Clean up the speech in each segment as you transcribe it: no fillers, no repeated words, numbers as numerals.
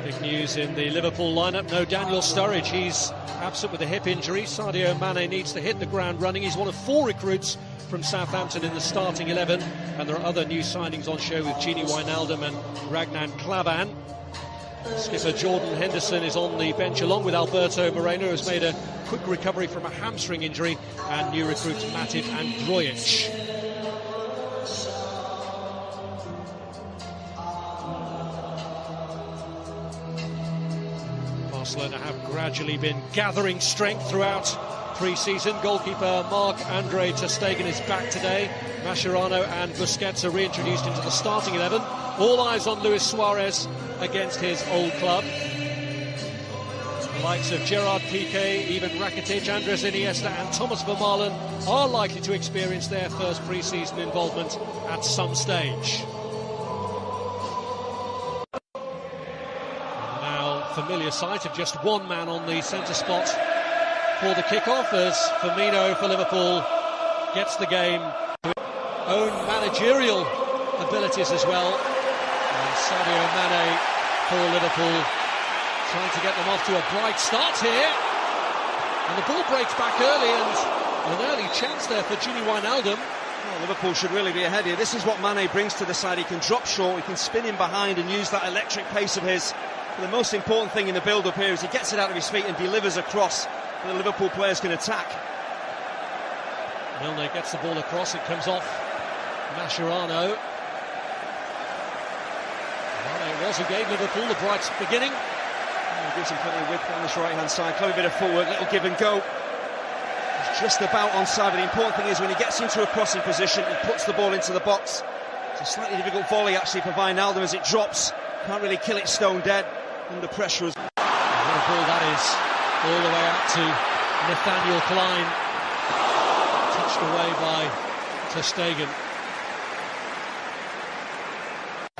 Big news in the Liverpool lineup. No Daniel Sturridge. He's absent with a hip injury. Sadio Mane needs to hit the ground running. He's one of 4 recruits from Southampton in the starting 11. And there are other new signings on show with Gini Wijnaldum and Ragnar Klavan. Skipper Jordan Henderson is on the bench along with Alberto Moreno, who has made a quick recovery from a hamstring injury, and new recruits Matip and Drojic. Barcelona have gradually been gathering strength throughout pre-season. Goalkeeper Marc-Andre ter Stegen is back today. Mascherano and Busquets are reintroduced into the starting 11. All eyes on Luis Suarez against his old club. The likes of Gerard Piqué, Ivan Rakitic, Andres Iniesta and Thomas Vermaelen are likely to experience their first pre-season involvement at some stage. Familiar sight of just one man on the centre spot for the kick-off as Firmino for Liverpool gets the game to his own managerial abilities as well. And Sadio Mane for Liverpool trying to get them off to a bright start here. And the ball breaks back early, and an early chance there for Gini Wijnaldum. Well, Liverpool should really be ahead here. This is what Mane brings to the side. He can drop short, he can spin in behind and use that electric pace of his. The most important thing in the build-up here is he gets it out of his feet and delivers across that the Liverpool players can attack. Milner gets the ball across, it comes off Mascherano. It was who gave Liverpool the bright beginning. He gives him plenty of width on this right-hand side, clever bit of footwork, little give and go. He's just about onside, but the important thing is when he gets into a crossing position, he puts the ball into the box. It's a slightly difficult volley actually for Wijnaldum as it drops. Can't really kill it stone dead under pressure. What a ball that is, all the way out to Nathaniel Klein, touched away by ter Stegen.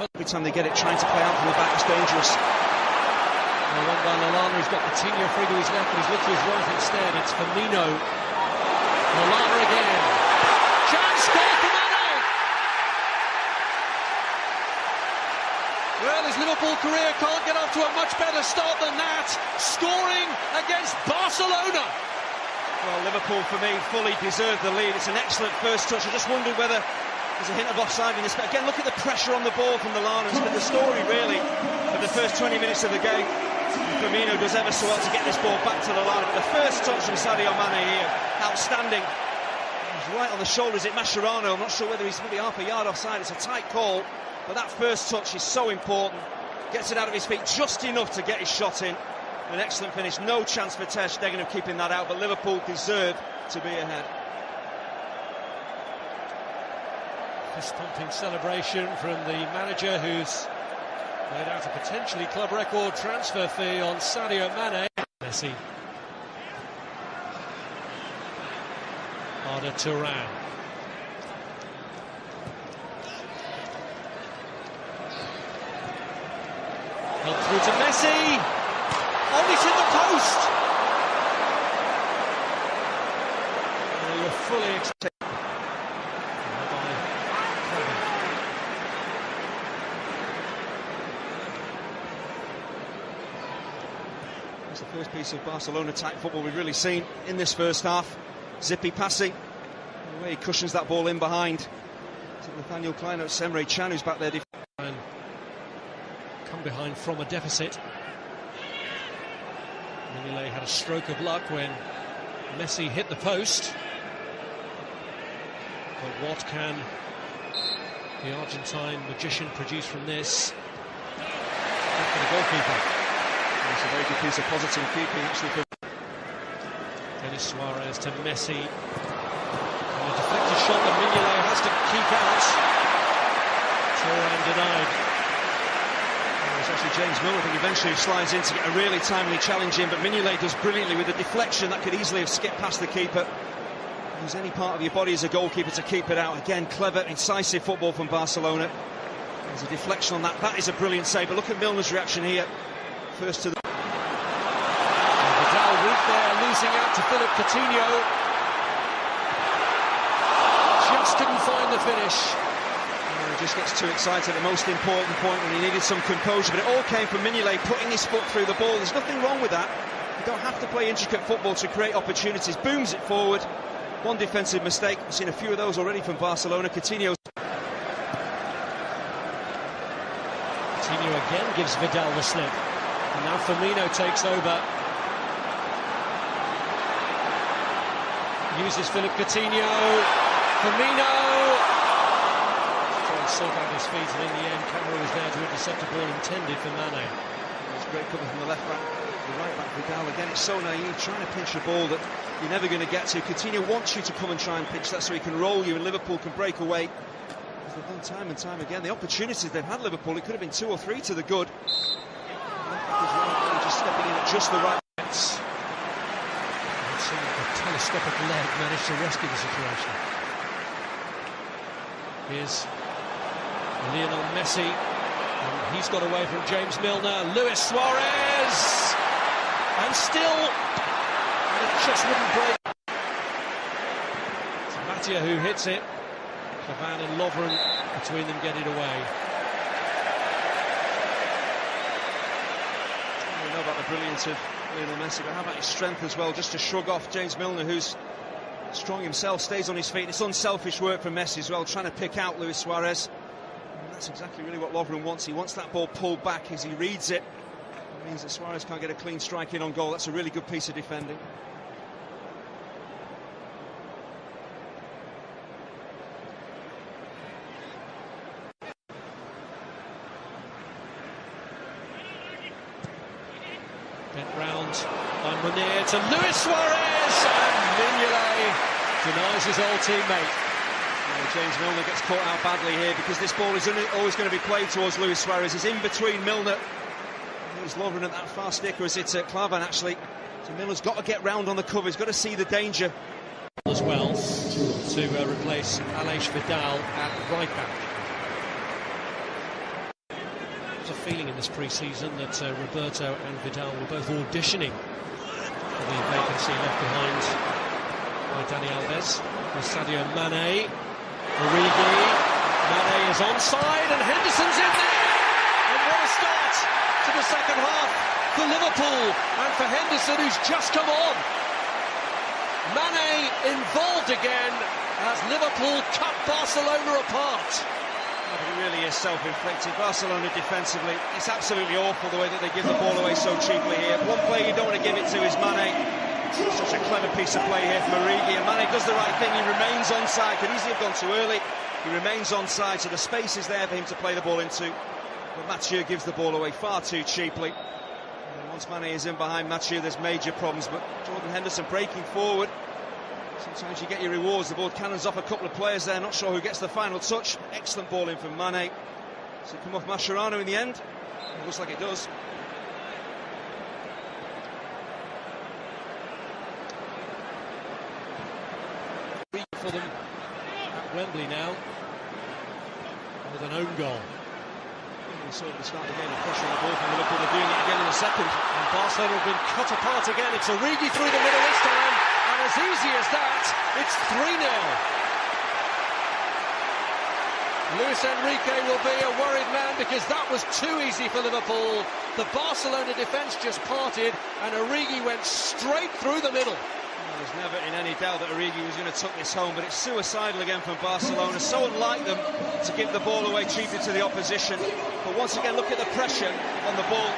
Every time they get it, trying to play out from the back is dangerous. Well, one by Lallana, he's got Coutinho free to his left, but he's looked to his right instead. It's Firmino. Lallana again. Chance, goal for Mane! Well, his Liverpool career can't get off to a much better start than that, scoring against Barcelona. Well, Liverpool, for me, fully deserved the lead. It's an excellent first touch. I just wondered whether there's a hint of offside in this. But again, look at the pressure on the ball from Lallana. It's been the story, really, for the first 20 minutes of the game. Firmino does ever so well to get this ball back to Lallana. But the first touch from Sadio Mane here, outstanding. He's right on the shoulders at Mascherano. I'm not sure whether he's maybe half a yard offside. It's a tight call. But that first touch is so important. Gets it out of his feet just enough to get his shot in. An excellent finish. No chance for ter Stegen of keeping that out, but Liverpool deserve to be ahead. Fist-pumping celebration from the manager, who's laid out a potentially club record transfer fee on Sadio Mane. Messi. Arda Turan. Held through to Messi. Oh, it's in the post! Well, you're fully expecting. It's the first piece of Barcelona-type football we've really seen in this first half. Zippy passing. The way he cushions that ball in behind. To Nathaniel Klein, it's Emre Can who's back there. Come behind from a deficit. Mignolet had a stroke of luck when Messi hit the post. But what can the Argentine magician produce from this? Back to the goalkeeper. It's a very good piece of positive keeping actually for Denis Suarez to Messi. And a deflected shot that Mignolet has to keep out. Turan denied. It's actually James Milner, I think, eventually slides in to get a really timely challenge in, but Mignolet does brilliantly with a deflection that could easily have skipped past the keeper. Use any part of your body as a goalkeeper to keep it out. Again, clever, incisive football from Barcelona. There's a deflection on that. That is a brilliant save, but look at Milner's reaction here. First to the... Vidal weak there, losing out to Philippe Coutinho. Just couldn't find the finish. just gets too excited at the most important point when he needed some composure, but it all came from Mignolet putting his foot through the ball. There's nothing wrong with that. You don't have to play intricate football to create opportunities. Booms it forward. One defensive mistake. We've seen a few of those already from Barcelona. Coutinho again gives Vidal the slip, and now Firmino takes over. Uses Philip Coutinho. Firmino trying to sort out his feet, and in the end Camara was there to intercept a ball intended for Mane. It's great cover from the left back, the right back Vidal. Again, it's so naive, trying to pinch a ball that you're never going to get to. Coutinho wants you to come and try and pinch that so he can roll you, and Liverpool can break away. They've done time and time again. The opportunities they've had, Liverpool, it could have been 2 or 3 to the good. Just stepping in at just the right. A telescopic leg managed to rescue the situation. Here's Lionel Messi, and he's got away from James Milner. Luis Suarez, and still, and it just wouldn't break. It's Matia who hits it. Van and Lovren between them get it away. I don't know about the brilliance of Lionel Messi, but how about his strength as well, just to shrug off James Milner, who's strong himself, stays on his feet. It's unselfish work from Messi as well, trying to pick out Luis Suarez. And that's exactly really what Lovren wants. He wants that ball pulled back as he reads it. It means that Suarez can't get a clean strike in on goal. That's a really good piece of defending. Bent round by Munir to Luis Suarez, and Mignolet denies his old teammate. James Milner gets caught out badly here because this ball is always going to be played towards Luis Suarez. He's in between Milner. Here's Lovren at that far stick, or is it Klavan actually? So Milner's got to get round on the cover, he's got to see the danger. As well to replace Aleix Vidal at right back. A feeling in this pre-season that Roberto and Vidal were both auditioning for the vacancy left behind by Dani Alves. With Sadio Mane, Origi, Mane is onside and Henderson's in there! And what a start to the second half for Liverpool and for Henderson, who's just come on. Mane involved again as Liverpool cut Barcelona apart. It really is self-inflicted. Barcelona defensively, it's absolutely awful the way that they give the ball away so cheaply here. One player you don't want to give it to is Mane. Such a clever piece of play here from Origi, and Mane does the right thing. He remains onside. Could easily have gone too early. He remains onside, so the space is there for him to play the ball into. But Mathieu gives the ball away far too cheaply. And once Mane is in behind Mathieu, there's major problems. But Jordan Henderson breaking forward. Sometimes you get your rewards. The ball cannons off a couple of players there. Not sure who gets the final touch. Excellent ball in from Mane. Does it come off Mascherano in the end? It looks like it does. For them at Wembley now with an own goal. We saw at the start of the game, the pressure on the ball from Liverpool. They're doing it again in the second. And Barcelona have been cut apart again. It's Origi through the middle this time. And as easy as that, it's 3-0. Luis Enrique will be a worried man because that was too easy for Liverpool. The Barcelona defence just parted and Origi went straight through the middle. Well, there's never in any doubt that Origi was going to tuck this home, but it's suicidal again from Barcelona. So unlike them to give the ball away cheaply to the opposition. But once again, look at the pressure on the ball.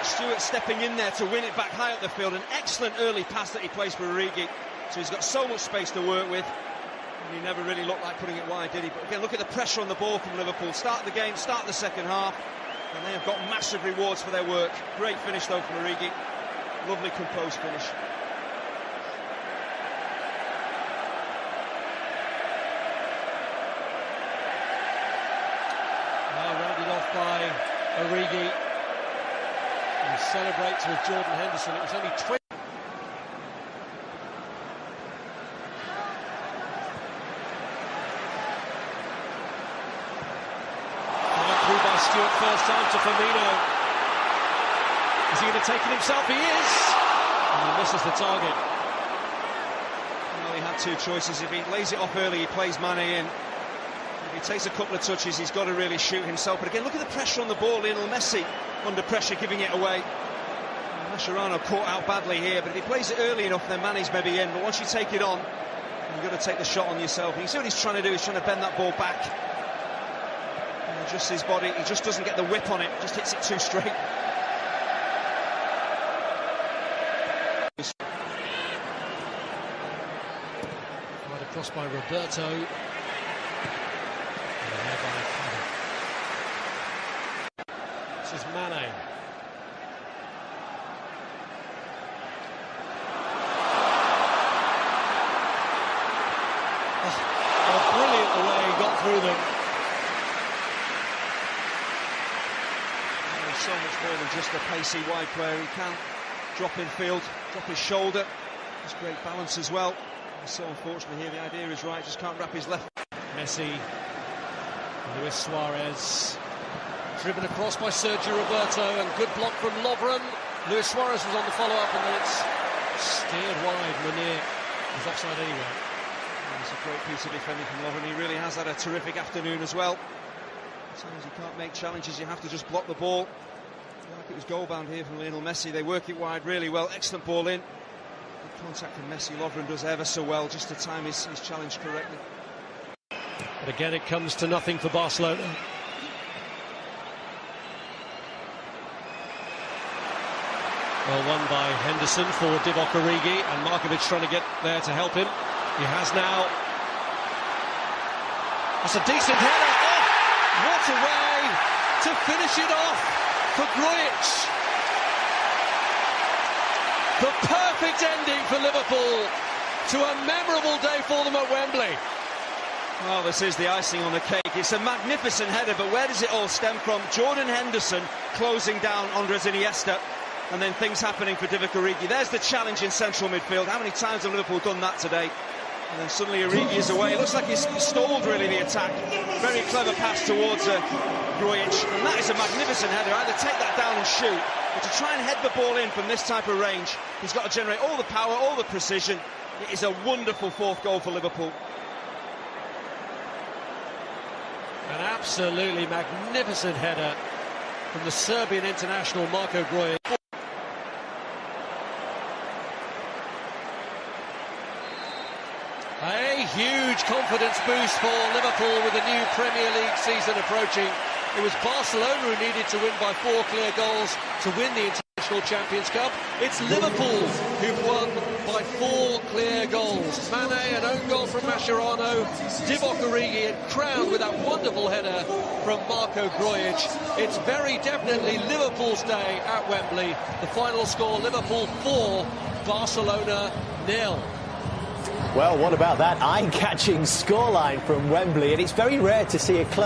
Stewart stepping in there to win it back high up the field. An excellent early pass that he plays for Origi. So he's got so much space to work with. And he never really looked like putting it wide, did he? But again, look at the pressure on the ball from Liverpool. Start the game, start the second half. And they have got massive rewards for their work. Great finish, though, from Origi. Lovely composed finish. Now rounded off by Origi. He celebrates with Jordan Henderson. It was only 20. Through by Stewart, first time to Firmino. Is he going to take it himself? He is! And he misses the target. Well, he had two choices. If he lays it off early, he plays Mane in. If He takes a couple of touches, he's got to really shoot himself. But again, look at the pressure on the ball. Lionel Messi under pressure, giving it away. Mascherano caught out badly here, but if he plays it early enough, then Mane's maybe in. But once you take it on, you've got to take the shot on yourself. And you see what he's trying to do, he's trying to bend that ball back. And adjust his body, he just doesn't get the whip on it, just hits it too straight. Right across by Roberto. This is Mane. Brilliant the way he got through them. He's so much more than just a pacey wide player. He can drop in field, drop his shoulder. Has great balance as well. It's so unfortunate here, the idea is right, just can't wrap his left. Messi, Luis Suarez, driven across by Sergio Roberto, and good block from Lovren. Luis Suarez was on the follow-up, and then it's steered wide. Munir was offside anyway. It's a great piece of defending from Lovren. He really has had a terrific afternoon as well. Sometimes you can't make challenges, you have to just block the ball. Like it was goal-bound here from Lionel Messi. They work it wide really well. Excellent ball in. Good contact from Messi. Lovren does ever so well just to time his challenge correctly. But again, it comes to nothing for Barcelona. Well, won by Henderson for Divock Origi, and Markovic trying to get there to help him. He has now. That's a decent header. Oh, what a way to finish it off for Grujic. The perfect ending for Liverpool to a memorable day for them at Wembley. Well, this is the icing on the cake. It's a magnificent header, but where does it all stem from? Jordan Henderson closing down Andres Iniesta, and then things happening for Divock Origi. There's the challenge in central midfield. How many times have Liverpool done that today? And then suddenly Origi is away. It looks like he's stalled, really, the attack. Very clever pass towards Grujic. And that is a magnificent header. Either take that down and shoot, but to try and head the ball in from this type of range, he's got to generate all the power, all the precision. It is a wonderful fourth goal for Liverpool. An absolutely magnificent header from the Serbian international Marko Grujic. A huge confidence boost for Liverpool with the new Premier League season approaching. It was Barcelona who needed to win by 4 clear goals to win the International Champions Cup. It's Liverpool who've won by 4 clear goals. Mane, an own goal from Mascherano, Divock Origi, and crowned with that wonderful header from Marko Grujic. It's very definitely Liverpool's day at Wembley. The final score, Liverpool 4, Barcelona 0. Well, what about that eye-catching scoreline from Wembley? And it's very rare to see a club